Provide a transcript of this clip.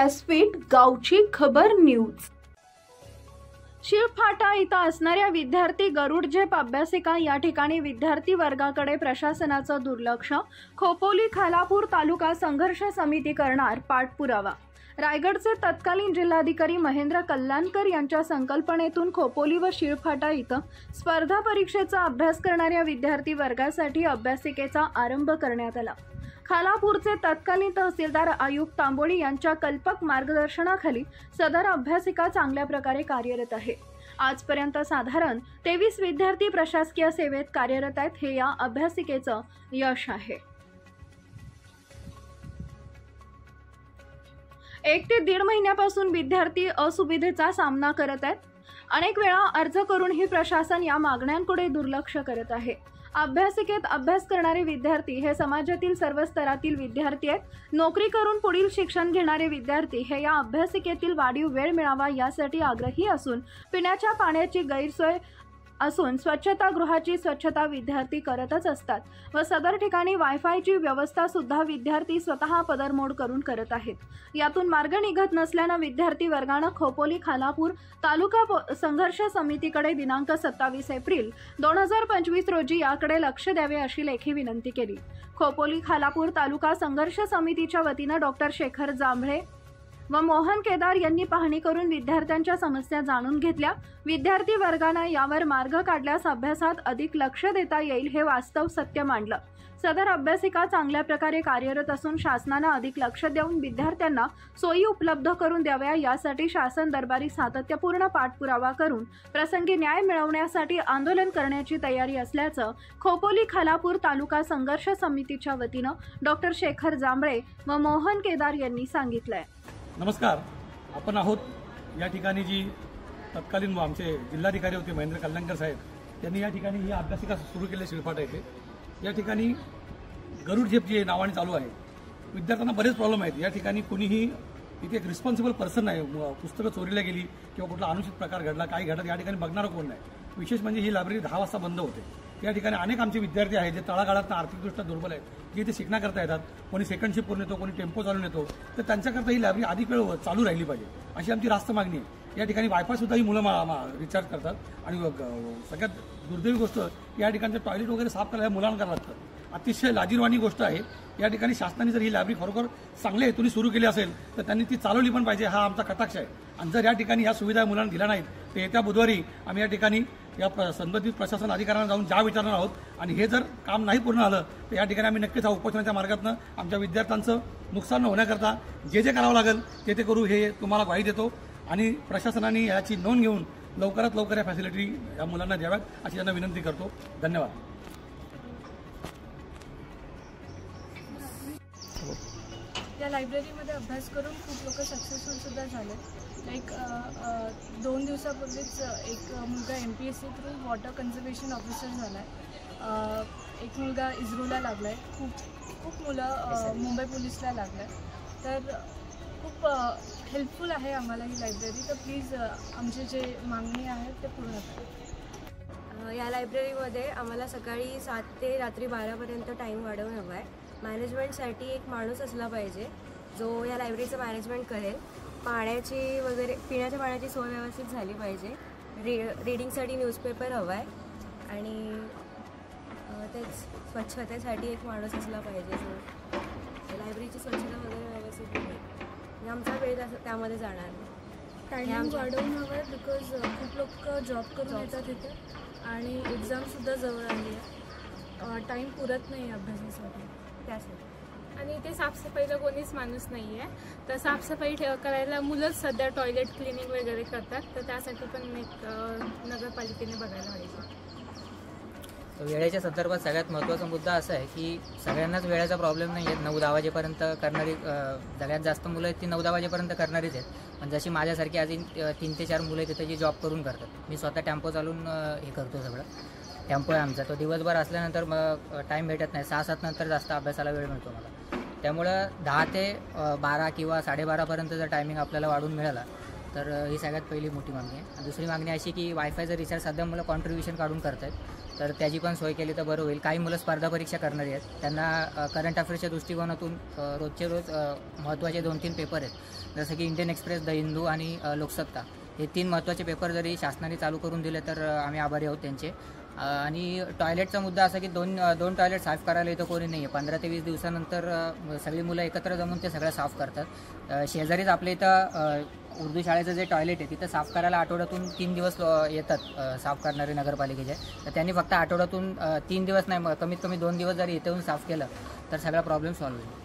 व्यासपीठ गावची खबर न्यूज। शिळफाटा इथं असणाऱ्या विद्यार्थी गरुड झेप अभ्यासिका या ठिकाणी विद्यार्थी वर्गाकडे प्रशासनाचं दुर्लक्ष। खोपोली खालापूर तालुका संघर्ष समिती करणार पाठपुरावा। रायगडचे तत्कालीन जिल्हाधिकारी महेंद्र कल्याणकर यांच्या संकल्पनेतून खोपोली व शिळफाटा इथं स्पर्धा परीक्षेचा अभ्यास करणाऱ्या विद्यार्थी वर्गासाठी अभ्यासिकेचा आरंभ करण्यात आला। खालापूरचे तत्कालीन तहसीलदार आयुब तांबोळी यांच्या कल्पक मार्गदर्शनाखाली सदर अभ्यासिका चांगल्या प्रकारे कार्यरत आहे। आजपर्यंत साधारण 23 विद्यार्थी प्रशासकीय सेवेत कार्यरत आहेत। हे या अभ्यासिकेचं यश आहे। 1 ते 1.5 महिन्यापासून विद्यार्थी असुविधेचा सामना करत आहेत। अनेक वेळा अर्ज करूनही प्रशासन या मागण्यांकडे दुर्लक्ष करत आहे। अभ्यासिकेत अभ्यास करणारे विद्यार्थी हे समाजातील सर्व स्तरातील विद्यार्थी आहेत। नोकरी करून पुढील शिक्षण घेणारे विद्यार्थी हे या अभ्यासिकेतील वाढीव वेळ मिळावा यासाठी आग्रही असून पिण्याच्या पाण्याची गैरसोय असून स्वच्छतागृहाची स्वच्छता विद्यार्थी करतच असतात व सदर ठिकाणी वायफायची व्यवस्था सुद्धा विद्यार्थी स्वतः पदरमोड करून करत आहेत। यातून मार्ग निघत नसल्याने विद्यार्थी वर्गाने खोपोली खालापूर तालुका संघर्ष समितीकडे दिनांक 27 एप्रिल 2025 रोजी याकडे लक्ष द्यावे अशी लेखी विनंती केली। खोपोली खालापूर तालुका संघर्ष समितीच्या वतीने डॉक्टर शेखर जांभळे व मोहन केदार यांनी पाहणी करून विद्यार्थ्यांच्या समस्या जाणून घेतल्या। विद्यार्थी वर्गाने यावर मार्ग काढल्यास अभ्यासात अधिक लक्ष देता येईल हे वास्तव सत्य मांडलं। सदर अभ्यासिका चांगल्या प्रकारे कार्यरत असून शासनाने अधिक लक्ष देऊन विद्यार्थ्यांना सोयी उपलब्ध करून द्याव्या यासाठी शासन दरबारी सातत्यपूर्ण पाठपुरावा करून प्रसंगी न्याय मिळवण्यासाठी आंदोलन करण्याची तयारी असल्याचं खोपोली खालापूर तालुका संघर्ष समितीच्या वतीने डॉक्टर शेखर जांभळे व मोहन केदार यांनी सांगितलंय। नमस्कार, आपण आहोत या ठिकाणी जी तत्कालीन आमचे जिल्हाधिकारी होते महेंद्र कल्याणकर साहेब त्यांनी या ठिकाणी ही अभ्यासिका सुरू केली शिळफाटा येथे। या ठिकाणी गरुड झेप जे नावाने चालू आहे, विद्यार्थ्यांना बरेच प्रॉब्लेम आहेत। या ठिकाणी कोणीही इथे एक रिस्पॉन्सिबल पर्सन नाही, पुस्तकं चोरीला गेली किंवा कुठला अनुचित प्रकार घडला काही घडत या ठिकाणी बघणारं कोण नाही। विशेष म्हणजे ही लायब्ररी 10 वाजता बंद होते। या ठिकाणी अनेक आमचे विद्यार्थी आहेत जे तळागाळात आर्थिकदृष्ट्या दुर्बल आहेत, जे इथे शिकण्याकरता येतात। कोणी सेकंड शिफ्ट करून येतो, कोणी टेम्पो चालून येतो, तर त्यांच्याकरता ही लायब्ररी अधिक वेळ चालू राहिली पाहिजे अशी आमची रास्त मागणी आहे। या ठिकाणी वायफाय सुद्धा ही मुलं रिचार्ज करतात आणि सगळ्यात दुर्दैवी गोष्ट या ठिकाणचं टॉयलेट वगैरे साफ करायला मुलांना करावं लागतं। अतिशय लाजिरवाणी गोष्ट आहे। या ठिकाणी शासनाने जर ही लायब्ररी खरोखर चांगल्या हेतूने सुरू केली असेल तर त्यांनी ती चालवली पण पाहिजे, हा आमचा कटाक्ष आहे। आणि जर या ठिकाणी या सुविधा मुलांना दिल्या नाहीत तर येत्या बुधवारी आम्ही या ठिकाणी या संबंधित प्रशासन अधिकाऱ्यांना जाऊन जाब विचारणार आहोत आणि हे जर काम नाही पूर्ण झालं तर या ठिकाणी आम्ही नक्कीच उपोषणाच्या मार्गातून आमच्या विद्यार्थ्यांचं नुकसान न होण्याकरता जे करावं लागेल ते करू हे तुम्हाला ग्वाही देतो। आणि प्रशासनाने याची नोंद घेऊन लवकरात लवकर या फॅसिलिटी या मुलांना द्याव्यात अशी त्यांना विनंती करतो। धन्यवाद। या लायब्ररीमध्ये अभ्यास करून खूप लोक सक्सेसफुल सुद्धा झाले। लाईक 2 दिवसापूर्वीच एक मुलगा MPSC through water conservation officer झाला आहे। एक मुलगा इस्रोला लागला आहे। खूप मुलं मुंबई पोलीसला लागलं आहे। तर खूप हेल्पफुल आहे आम्हाला ही लायब्ररी। तर प्लीज आमचे जे मागणी आहेत ते पूर्ण करा। या लायब्ररीमध्ये आम्हाला सकाळी 7 ते रात्री 12पर्यंत टाईम वाढवून हवा आहे। मॅनेजमेंटसाठी एक माणूस असला पाहिजे जो या लायब्ररीचं मॅनेजमेंट करेल। पाण्याची वगैरे पिण्याच्या पाण्याची सोय व्यवस्थित झाली पाहिजे। रीडिंगसाठी न्यूजपेपर हवा आहे आणि तेच स्वच्छतेसाठी एक माणूस असला पाहिजे जो लायब्ररीची स्वच्छता वगैरे व्यवस्थित होईल। आमचा वेळ त्यामध्ये जाणार नाही। टायमिंग वाढवून हवं आहे बिकॉज खूप लोक जॉब करून येतात इथे आणि एक्झामसुद्धा जवळ आली आहे। टाईम पुरत नाही अभ्यासासाठी त्यासाठी। आणि इथे साफसफाईला कोणीच माणूस नाही आहे, तर साफसफाई करायला मुलंच सध्या टॉयलेट क्लिनिंग वगैरे करतात, तर त्यासाठी पण एक नगरपालिकेने बघायला पाहिजे। वेळेच्या संदर्भात सगळ्यात महत्त्वाचा मुद्दा असा आहे की सगळ्यांनाच वेळेचा प्रॉब्लेम नाही आहे। 9-10 वाजेपर्यंत करणारी सगळ्यात जास्त मुलं आहेत ती 9-10 वाजेपर्यंत करणारीच आहेत। पण जशी माझ्यासारखी अजून 3 ते 4 मुलं आहेत तिथे जी जॉब करून करतात। मी स्वतः टेम्पो चालून हे करतो, सगळं टेम्पो आहे आमचा। तो दिवसभर असल्यानंतर मग टाईम भेटत नाही, 6-7 नंतर जास्त अभ्यासाला वेळ मिळतो मला। त्यामुळं 10 ते 12 किंवा 12:30पर्यंतचा टायमिंग आपल्याला वाढून मिळाला तर ही सगळ्यात पहिली मोठी मागणी आहे. दुसरी मागणी अशी की वायफायचं रिचार्ज सध्या मुलं कॉन्ट्रीब्युशन काढून करत आहेत, तर त्याची पण सोय केली तर बरं होईल. काही मुलं स्पर्धा परीक्षा करणारी आहेत, त्यांना करंट अफेअर्सच्या दृष्टिकोनातून रोजचे रोज महत्त्वाचे 2-3 पेपर आहेत, जसं की इंडियन एक्सप्रेस, द हिंदू आणि लोकसत्ता. हे 3 महत्त्वाचे पेपर जरी शासनाने चालू करून दिले तर आम्ही आभारी आहोत त्यांचे. आणि टॉयलेटचा मुद्दा असा की दोन टॉयलेट साफ करायला इथं कोणी नाही आहे. 15 ते 20 दिवसानंतर सगळी मुलं एकत्र जमून ते सगळं साफ करतात. शेजारीच आपल्या इथं उर्दू शाळेचं जे टॉयलेट आहे तिथं साफ करायला आठवड्यातून 3 दिवस येतात साफ करणारे नगरपालिकेचे. तर त्यांनी फक्त आठवड्यातून 3 दिवस नाही, कमीत कमी 2 दिवस जरी इथे येऊन साफ केलं तर सगळा प्रॉब्लेम सॉल्व्ह होईल.